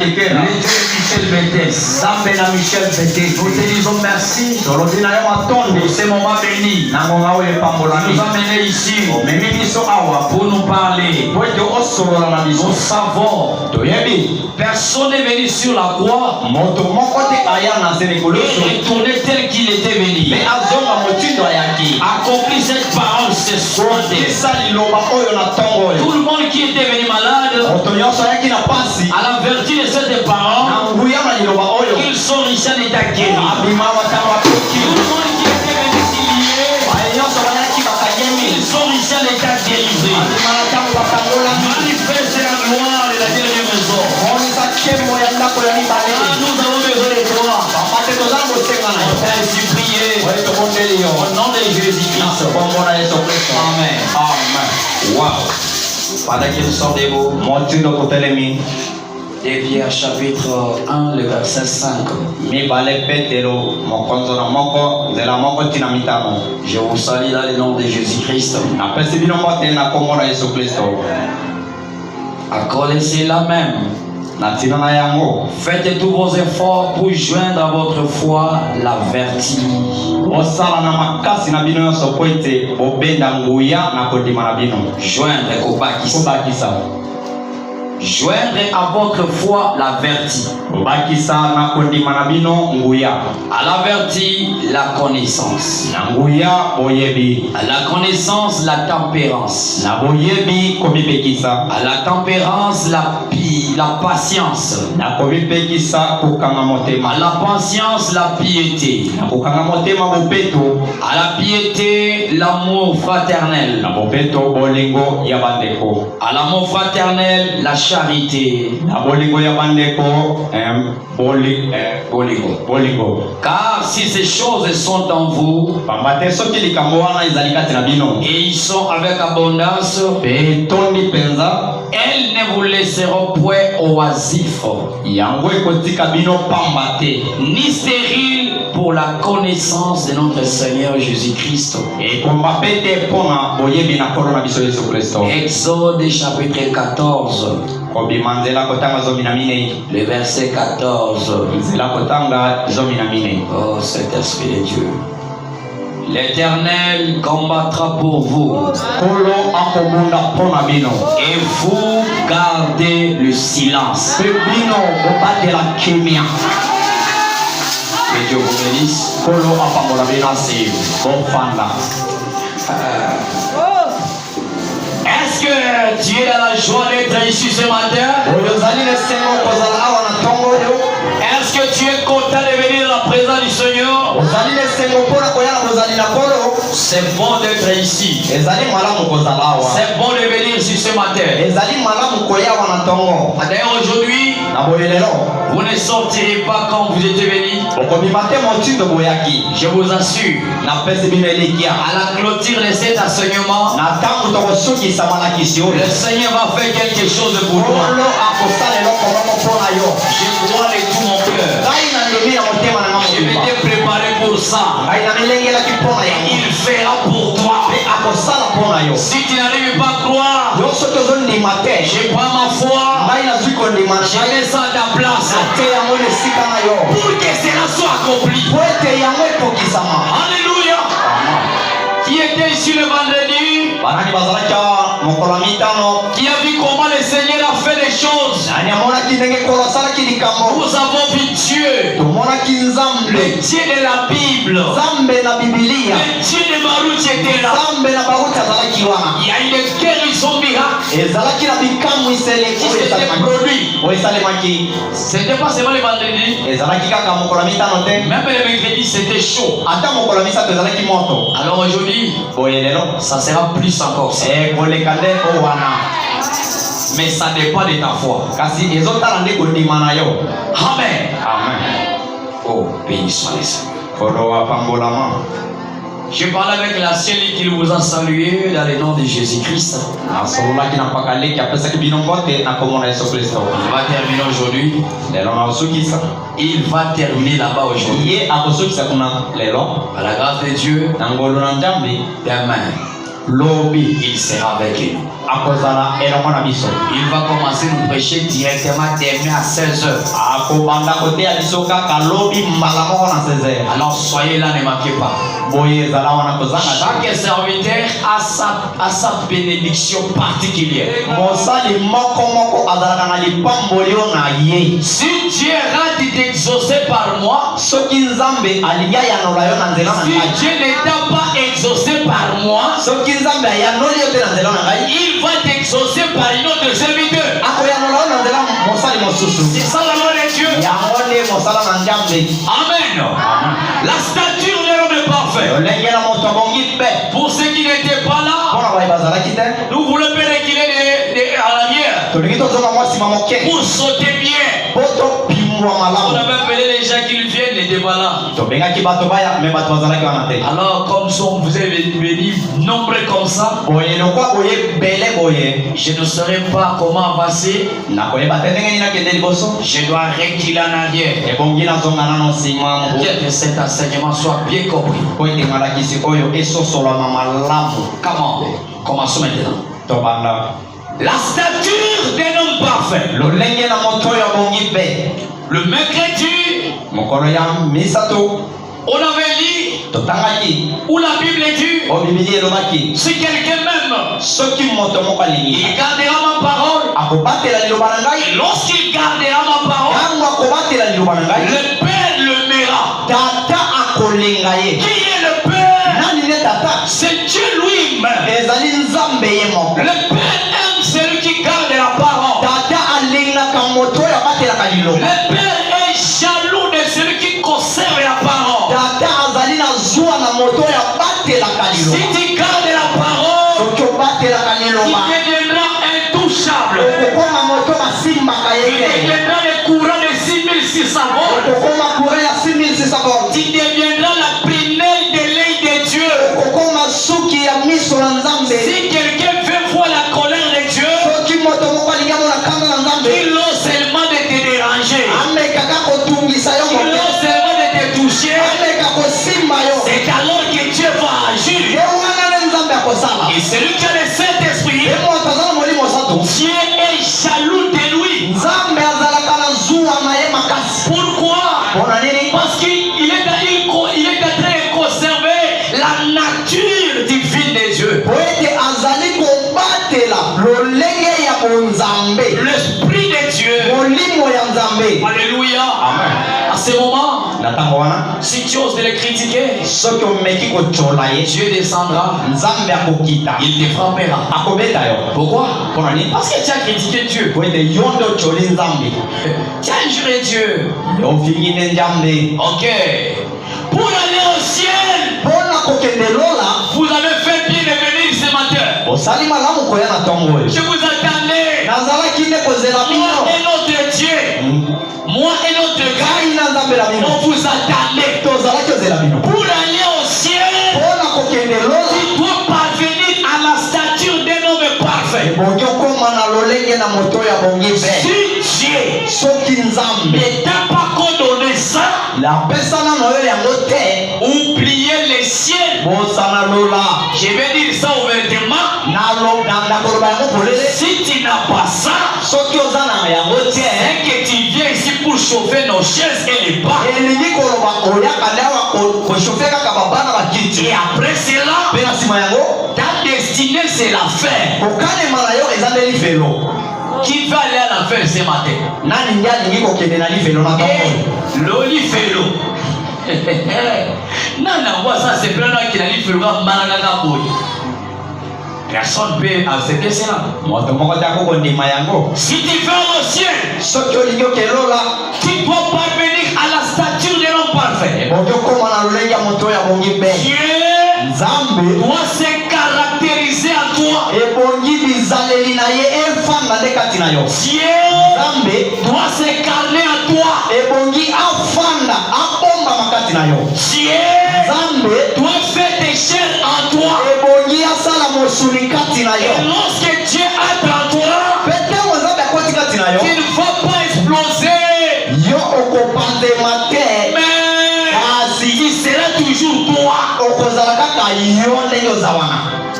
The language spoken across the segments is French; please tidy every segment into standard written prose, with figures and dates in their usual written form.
Le Dieu de Michel Bété, nous te disons merci pour ce moment béni. Nous nous amener ici pour nous parler. Nous savons, personne n'est venu sur la croix et retourner tel qu'il était venu. Accomplis cette parole ce soir. Tout le monde qui était venu malade, à la vertu de cette parole, qu'ils sont riches en état guéri. Tout le monde qui était venu s'y lier, ils sont riches en état délivré. Manifeste la gloire de la dernière maison. Nous avons besoin de toi. On t'a ainsi prié au nom de Jésus-Christ. Amen. Amen. Wow. Pendant que nous sommes debout, de Pierre chapitre 1, le verset 5. Je vous salue dans le nom de Jésus-Christ. Accolez la même. Faites tous vos efforts pour joindre à votre foi la vertu. Joindre à votre foi la vertu. À la vertu, la connaissance. À la connaissance, la tempérance. À la tempérance, la patience. À la patience, la piété. À la piété, l'amour fraternel. À l'amour fraternel, la charité. Car si ces choses sont en vous et ils sont avec abondance, elles ne vous laisseront point oisifs ni stériles pour la connaissance de notre Seigneur Jésus-Christ. Exode chapitre 14. Le verset 14. Oh, cet esprit de Dieu. L'Éternel combattra pour vous et vous gardez le silence. Que Dieu vous bénisse. Est-ce que tu es dans la joie d'être ici ce matin? Est-ce que tu es content de venir dans la présence du Seigneur? C'est bon d'être ici. C'est bon de venir ici ce matin. D'ailleurs aujourd'hui, vous ne sortirez pas comme vous étiez venus. Je vous assure, à la clôture de cet enseignement, le Seigneur va faire quelque chose pour toi. Je crois de tout mon cœur. Je m'étais préparé pour ça. Et il fera pour toi. Si tu n'arrives pas à croire, je prends ma foi, je mets ça à ta place pour que cela soit accompli. Alléluia. Qui était ici le vendredi, qui a vu comment le Seigneur a fait les choses. Nous avons vu Dieu, le Dieu de la Bible, le Dieu de Baruch était là. Il y a eu des guérisons miracles qui s'étaient produits. C'était pas seulement le vendredi, même le mercredi c'était chaud. Alors aujourd'hui, ça sera plus encore ça. Mais ça dépend de ta foi. Amen. Oh, béni soit le Seigneur. Je parle avec la ciel qui vous a salué dans le nom de Jésus-Christ. Il va terminer aujourd'hui. Il va terminer là-bas aujourd'hui. Par la grâce de Dieu, demain, il sera avec nous. Il va commencer à nous prêcher directement demain à 16h. Alors soyez là, ne manquez pas. Chaque serviteur a sa bénédiction particulière. Si Dieu rate d'exaucer par moi, si Dieu ne t'a pas exaucé par moi, il va t'exaucer par une autre serviteur. C'est ça la loi de Dieu. Amen. La stature de l'homme est parfaite. Pour ceux qui n'étaient pas là, nous voulons reculer à l'arrière pour sauter bien. On avait appelé les gens qui viennent, les déballants. Alors, comme vous êtes venus nombreux comme ça, je ne saurais pas comment avancer. Je dois reculer en arrière pour que cet enseignement soit bien compris. Comment? Commençons maintenant. La stature d'un homme parfait. Le mercredi, on avait lu où la Bible dit si quelqu'un m'aime, il gardera ma parole. Et lorsqu'il gardera ma parole, le Père le mènera. Qui est le Père? C'est Dieu lui-même. Le Père aime celui qui garde la parole. Le Père est jaloux de celui qui conserve la parole. Si tu gardes la parole, tu deviendras intouchable. Tu deviendras le courant de 6600 volts. Tu deviendras la prunelle de l'œil de Dieu. Si quelqu'un veut voir la colère de Dieu, dis-le seulement de te déranger. Dis-le seulement de te toucher. C'est alors que Dieu va agir. Et celui qui a le Saint-Esprit, Dieu est jaloux de lui. Pourquoi? Parce qu'il est en train de conserver la nature divine de Dieu. L'Esprit de Dieu. Alléluia. Amen. À ce moment, si tu oses de le critiquer, Dieu descendra. Il te frappera. Pourquoi? Parce que tu as critiqué Dieu. Tu as injuré Dieu. Ok. Pour aller au ciel, vous avez fait bien de venir ce matin. Je vous attendais. Moi et notre Dieu, moi et notre gars, on vous attendait. Pour aller au ciel, tu dois parvenir à la stature d'un homme parfait. Si Dieu ne t'a pas condamné ça, oubliez les ciels. Je vais dire ça ouvertement. Si tu n'as pas ça, c'est que tu viens ici pour chauffer nos chaises et les bas. Et après cela, ta destinée c'est la fête. Qui va aller à la fête ce matin? Loli Félo. Non, ça c'est plein qui a dit Félo. Personne ne peut accepter cela. Si tu vas au ciel, tu dois parvenir à la stature de l'homme parfait. Dieu doit se caractériser à toi. Dieu doit s'incarner à toi. Dieu doit faire des chairs en toi. Et lorsque Dieu entre en toi, tu ne vas pas exploser. Mais il sera toujours toi.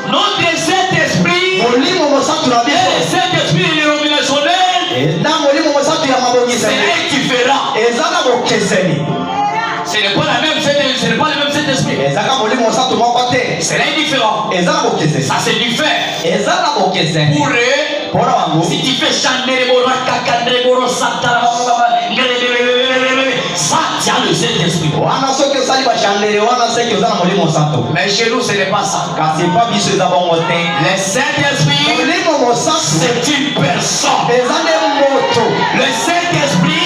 Notre Saint-Esprit le Saint-Esprit illuminationnel, c'est indifférent. Ce n'est pas le même Saint-Esprit. C'est indifférent. Ça c'est du fait. Pour eux, si tu fais chanter ça tient le Saint-Esprit. Mais chez nous ce n'est pas ça. Le Saint-Esprit, c'est une personne. Le Saint-Esprit,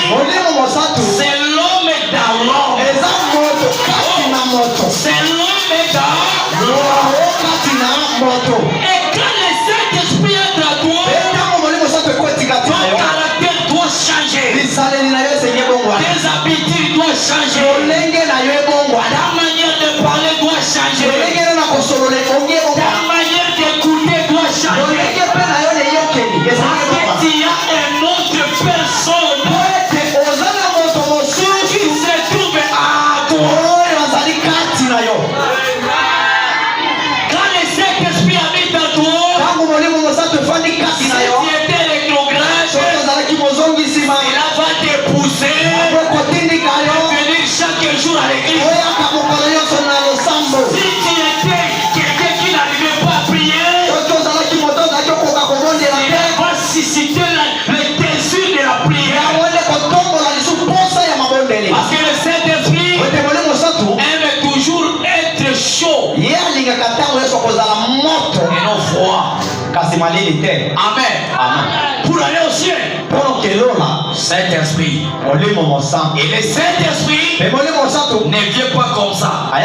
c'est l'homme dans l'homme. C'est l'homme dans l'homme. Et quand le Saint-Esprit est à toi, ton caractère doit changer. Tes habitudes doivent changer. Ta manière de parler doit changer. Ta manière d'écouter doit changer. Parce qu'il y a une autre personne qui se trouve à toi. Quand le Saint-Esprit habite en toi, si tu étais rétrograde, il va te pousser à venir chaque jour à l'église. Si tu étais quelqu'un qui n'arrivait pas à prier, il va susciter le désir de la prière. Parce que le Saint-Esprit aime toujours être chaud et non froid. Amen. Pour aller au ciel, Saint-Esprit. Et le Saint-Esprit ne vient pas comme ça. Ah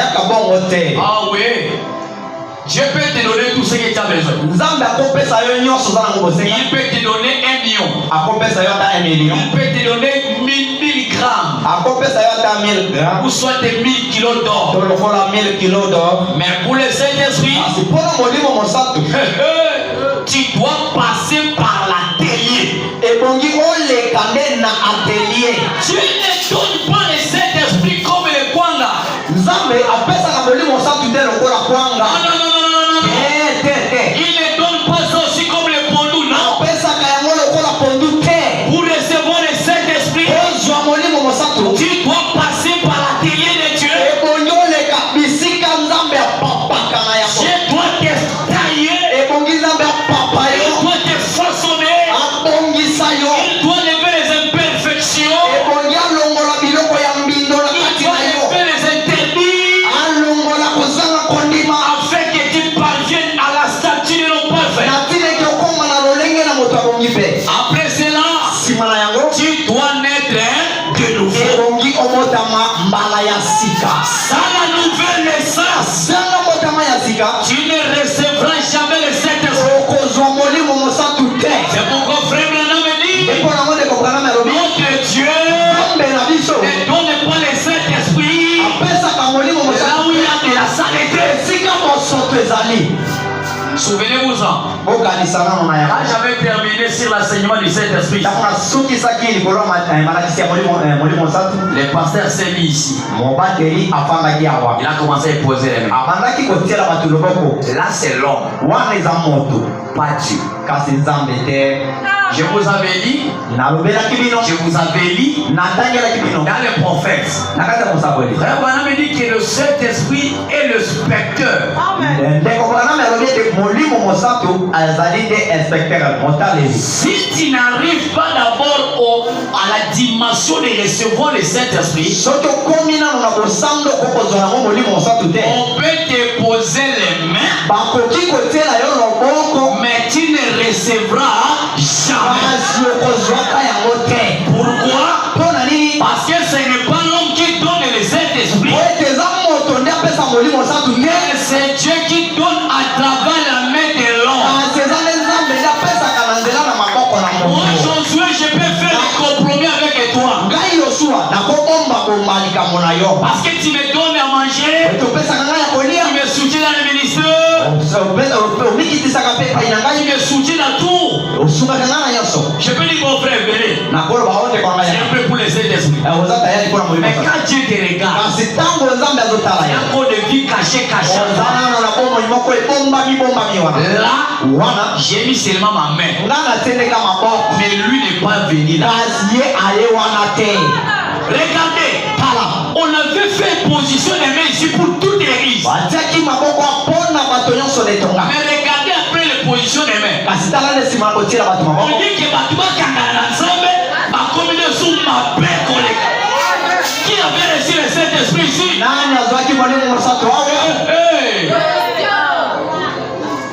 oui. Dieu peut te donner tout ce que tu as besoin. Il peut te donner 1 million. Il peut te donner 1000 grammes. Ou soit des 1000 kilos d'or. Mais pour le Saint-Esprit, tu dois passer par l'atelier. Tu ne donnes pas le Saint-Esprit comme le Kwanga. Non. Il ne donne pas ça aussi comme le Pondou, non. Pour recevoir le Saint-Esprit, tu dois passer par l'atelier de Dieu. Je dois te tailler. Il doit te façonner. Il doit lever les imperfections. Il doit lever les interdits. Afin que tu parviennes à la statue de l'homme parfait. Après cela, tu dois naître de nouveau. Ça, la nouvelle naissance. Tu ne recevras jamais le Saint-Esprit. C'est pourquoi frère Branham dit, notre Dieu ne donne pas le Saint-Esprit là où il y a de la saleté. Souvenez-vous-en. Quand j'avais terminé sur l'enseignement du Saint-Esprit, le pasteur s'est mis ici. Il a commencé à poser les mains. Là c'est l'homme, pas Dieu. Je vous avais dit, dans les prophètes, Frère Branham dit que le Saint-Esprit est le spectateur. Si tu n'arrives pas d'abord à la dimension de recevoir le Saint-Esprit, on peut te poser les mains, mais tu ne recevras jamais. Pourquoi? Parce que ce n'est pas l'homme qui donne le Saint-Esprit, mais c'est Dieu qui donne à travers la main de l'homme. Moi, Josué, je peux faire un compromis avec toi. Parce que tu me donnes à manger, tu me soutiens dans le ministère, tu me soutiens dans tout. Je peux dire mon frère, venez. C'est un peu pour les Saint-Esprit. Mais quand Dieu te regarde, il y a encore de vie cachée. Là, j'ai mis seulement ma main. Mais lui n'est pas venu là. Regardez, on avait fait position des mains ici pour toutes les églises. Mais regardez après les positions des mains. On dit que Batouba Kangana ensemble, ma combinaison m'a paix collègue. Qui avait reçu le Saint-Esprit ici?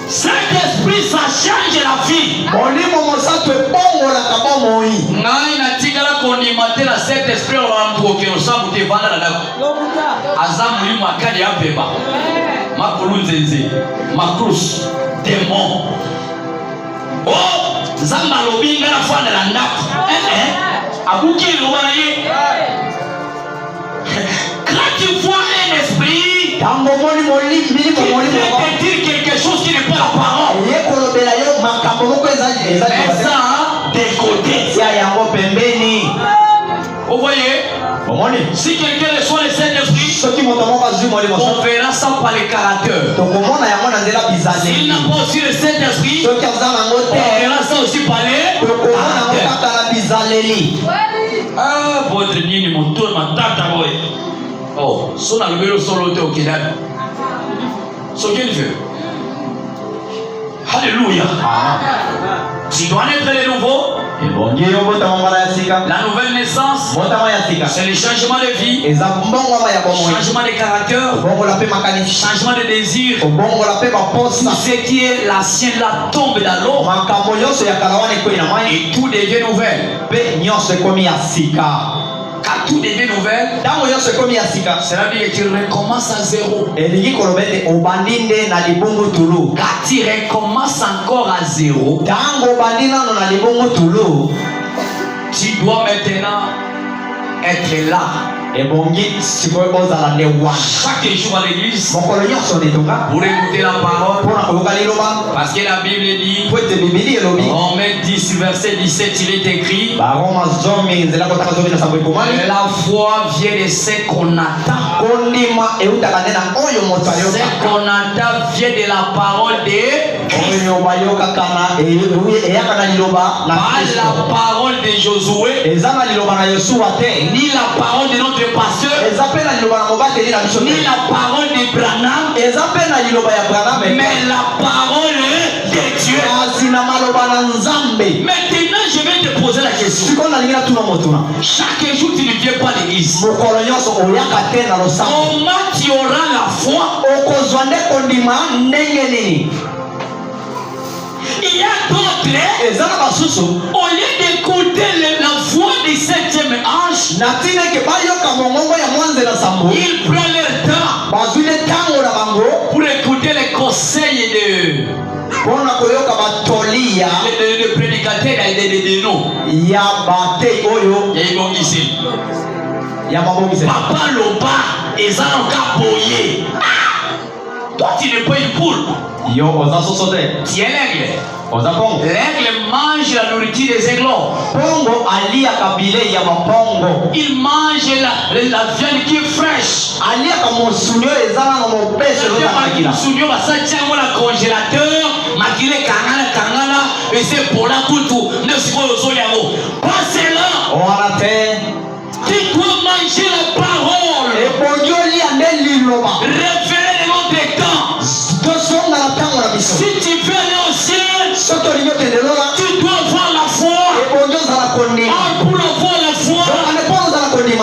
Saint-Esprit, ça change la vie. La Saint-Esprit, on va me trouver au sang pour te vendre la dame. Azam, ma kadi a beba. Ma koulouzenze, ma cruz, démon. Oh, Zamba lobi ngala fois de la nappe. Abouki l'ouaye. Quand tu vois un esprit, qui te dire quelque chose qui n'est pas la parole. Mais ça, décoder. Vous voyez? Si quelqu'un reçoit le Saint-Esprit, on verra ça par les caractères. S'il n'a pas aussi le Saint-Esprit, on verra ça aussi par les caractères. Ah, votre nini, mon tour, ma tata, boy. Oh, son alumero solo te okidam. So qu'il veut. Alléluia. Tu dois naître de nouveau. La nouvelle naissance, c'est le changement de vie, changement de caractère, changement de désir. Tout ce qui est l'ancien la tombe dans l'eau et tout devient nouvelle. Quand tout devient nouvelle, cela veut dire que tu recommences à zéro. Quand tu recommences encore à zéro, tu dois maintenant être là. Chaque jour à l'église, pour écouter la parole, parce que la Bible dit, Romains 10 verset 17, il est écrit, la foi vient de ce qu'on attend. Ce qu'on attend vient de la parole de Christ. Pas la parole de Josué, ni la parole de notre pasteur, ni la parole de Branham, mais la parole de Dieu. Maintenant, je vais te poser la question. Chaque jour, tu ne viens pas à l'église. Comment tu auras la foi? Il y a d'autres, au lieu d'écouter la voix du 7e ange, ils prennent leur temps pour écouter les conseils de prédicateurs et de nos. Papa Loba, ils ont boyé. Toi, tu n'es pas une poule. Tu es l'aigle. L'aigle mange la nourriture des aiglons. Il mange la viande qui est fraîche. Le congélateur, et c'est pour la couture. Passez-là. Tu dois manger la parole. Révéler les noms des temps. Si tu veux aller au ciel, tu dois avoir la foi. Pour avoir la foi,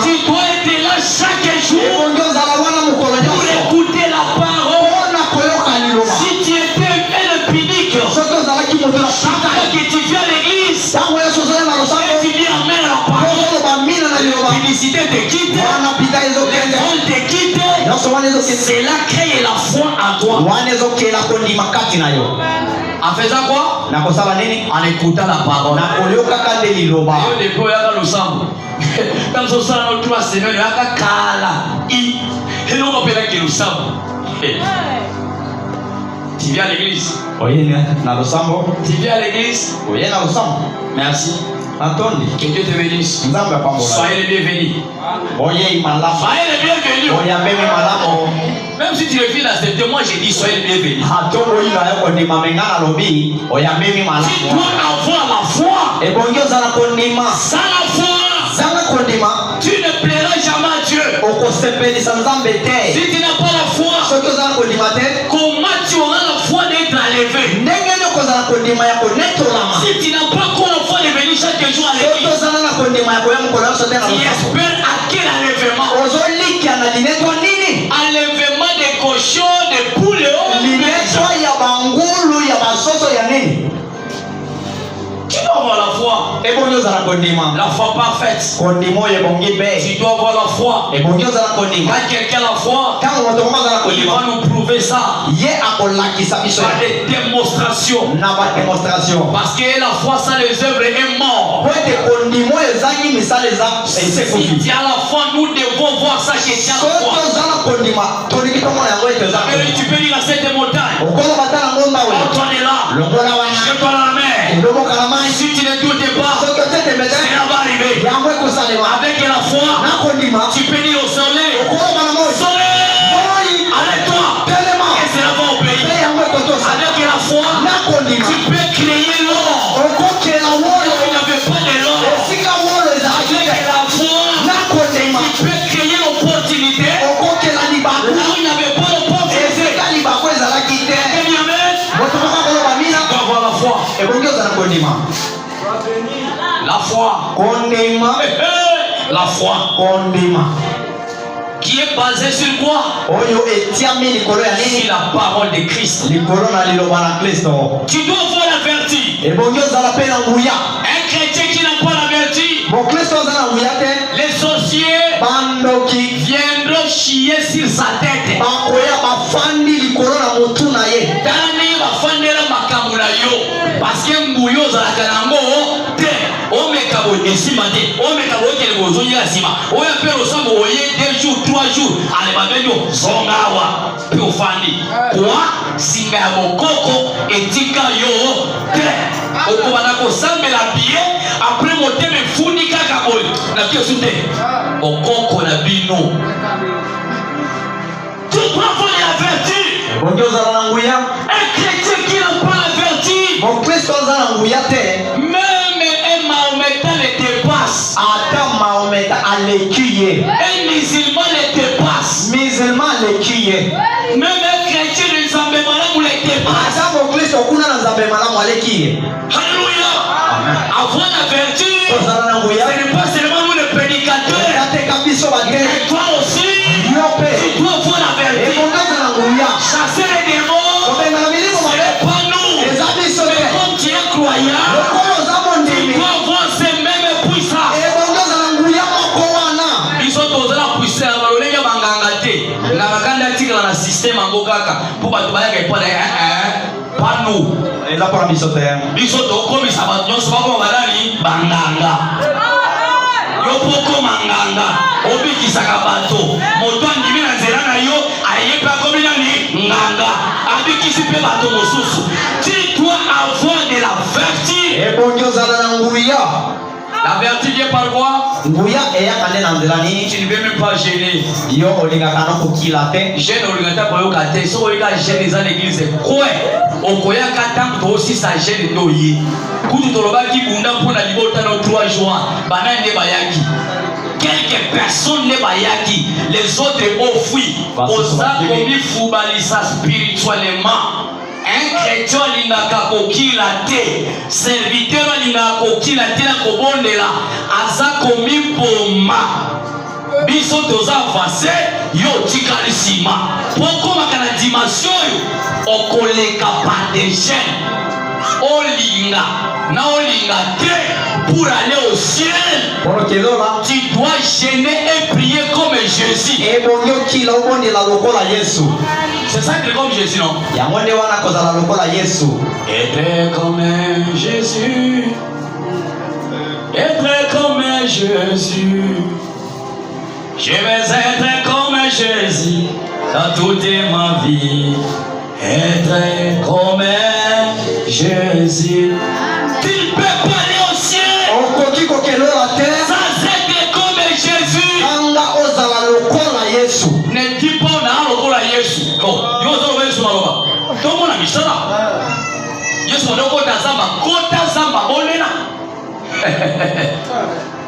tu dois être là chaque jour pour écouter la parole. Si tu étais un pudique, chaque fois que tu viens à l'église, tu dis amen à la parole, la publicité te quitte, les gens te quittent. C'est là créer la foi en toi. En faisant quoi? En écoutant la parole. Dans ce sens, nous 3 semaines, il y a Kala. Et nous, on peut dire que nous sommes. Tu viens à l'église? Tu viens à l'église? Merci. Que Dieu te bénisse. Soyez les bienvenus. Soyez les bienvenus. Même si tu refuses d'accepter, moi j'ai dit soyez le bienvenu. Tu dois avoir la foi. Sans la foi, tu ne plairas jamais à Dieu. Si tu n'as pas la foi, comment tu auras la foi d'être enlevé? Si tu n'as pas encore la foi de venir chaque jour à l'église, tu espères à quel enlèvement? Enlèvement des cochons, des poules. Tu dois avoir la foi. La foi parfaite. Tu dois avoir la foi. Quand quelqu'un a la foi, il va nous prouver ça par des démonstrations. Parce que la foi sans les œuvres est mort. Si tu as la foi, nous devons voir ça que tu as la foi. Tu peux dire à cette montagne, oh, toi est là, je toi la mer. Si tu ne doutes pas, cela va arriver. Avec la foi, tu peux dire au soleil, soleil, arrête-toi, et cela va obéir. Avec la foi, tu peux créer l'or. Il n'y avait pas de l'or. Avec la foi, tu peux créer l'opportunité. Là où il n'y avait pas d'opportunité. La foi. La foi. Qui est basée sur quoi? Sur la parole de Christ. Tu dois voir la vertu. Un chrétien qui n'a pas la vertu, les sorciers viendront chier sur sa tête. Parce que Mbouyo Zalakanango, on met Kabo et Simate, on met Kabo qui est besoin de la Sima. On appelle au Sambo, 2 jours, 3 jours, allez, ma belle, Zongawa, Piofani. Quoi? Singabo Koko et Tika Yo, Okobanako Sambe la billet, après mon thème Funika Kaboy, la pied sous terre. Okoko la bino. Tu dois avoir la vertu. Un chrétien qui n'a pas la vertu, même un Mahométan le dépasse. Un musulman le dépasse. Même un chrétien de Nzambe Malamu le dépasse. Alléluia. Avoir la vertu, ce n'est pas seulement nous les prédicateurs. Mais toi aussi, tu dois avoir la vertu. Chasser les démons, ce n'est pas nous. Mais comme tu es croyant, tu dois avoir ces mêmes puissances. Ils sont tous là puissants. Ils sont dans le système en Gokaka. Pour pas pas nous. Ils sont comme ils savent Banganga. Yopoko manganga, obiki sakabato, moto ndimi na nzela na yo, ayepa komina ni nganga, abiki sipe bato mosusu. Tu dois avoir de la vertu. La vertu vient par quoi? Tu ne veux même pas gêner. Gêne oligata boyo kate, so oiga gêne dans l'église. Quoi? Okoya katam to aussi ça gêne noyi. Kutu tolobaki bunda pona libota no 3 juin. Banane bayaki. Quelques personnes ne bayaki, les autres ont fui. Osa komi fubalisa spirituellement. Un chrétien lingaka kokila te, serviteur lingaka kokila te na kobondela, aza komi poma. Biso toza avancé, yo tikali sima. Poko makana dimension yo, okoleka par des jeunes. Olinga, na olinga te, pour aller au ciel. Tu dois gêner et prier comme Jésus. C'est ça que comme Jésus, non? Être comme Jésus. Être comme Jésus. Je vais être comme Jésus dans toute ma vie. Être comme Jésus. Tu ne peux pas aller au ciel sans être comme Jésus. Ne dis pas on a le Jésus. Yesu wanokota zamba kota zamba bonena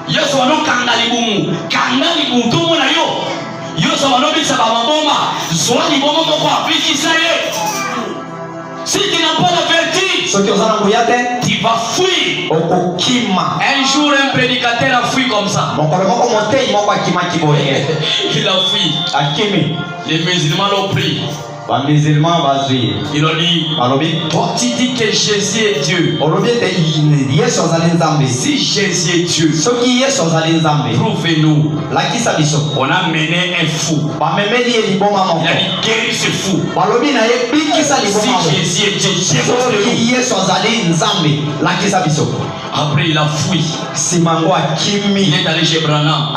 Yesu wanokanga libumu kanga libumu tout mona yo Yesu wanobisa ba maboma zwani bomo moko apikisa ye. Si tu n'as pas la vertu, tu vas fuir. Un jour, un prédicateur a fui comme ça. Il a fui. Les musulmans l'ont pris. Il a dit, toi tu dis que Jésus est Dieu. Si Jésus est Dieu, prouvez-nous. On a mené un fou. Il a dit, guéris ce fou. Si Jésus est Dieu, après il a fui. Il est allé chez Branham.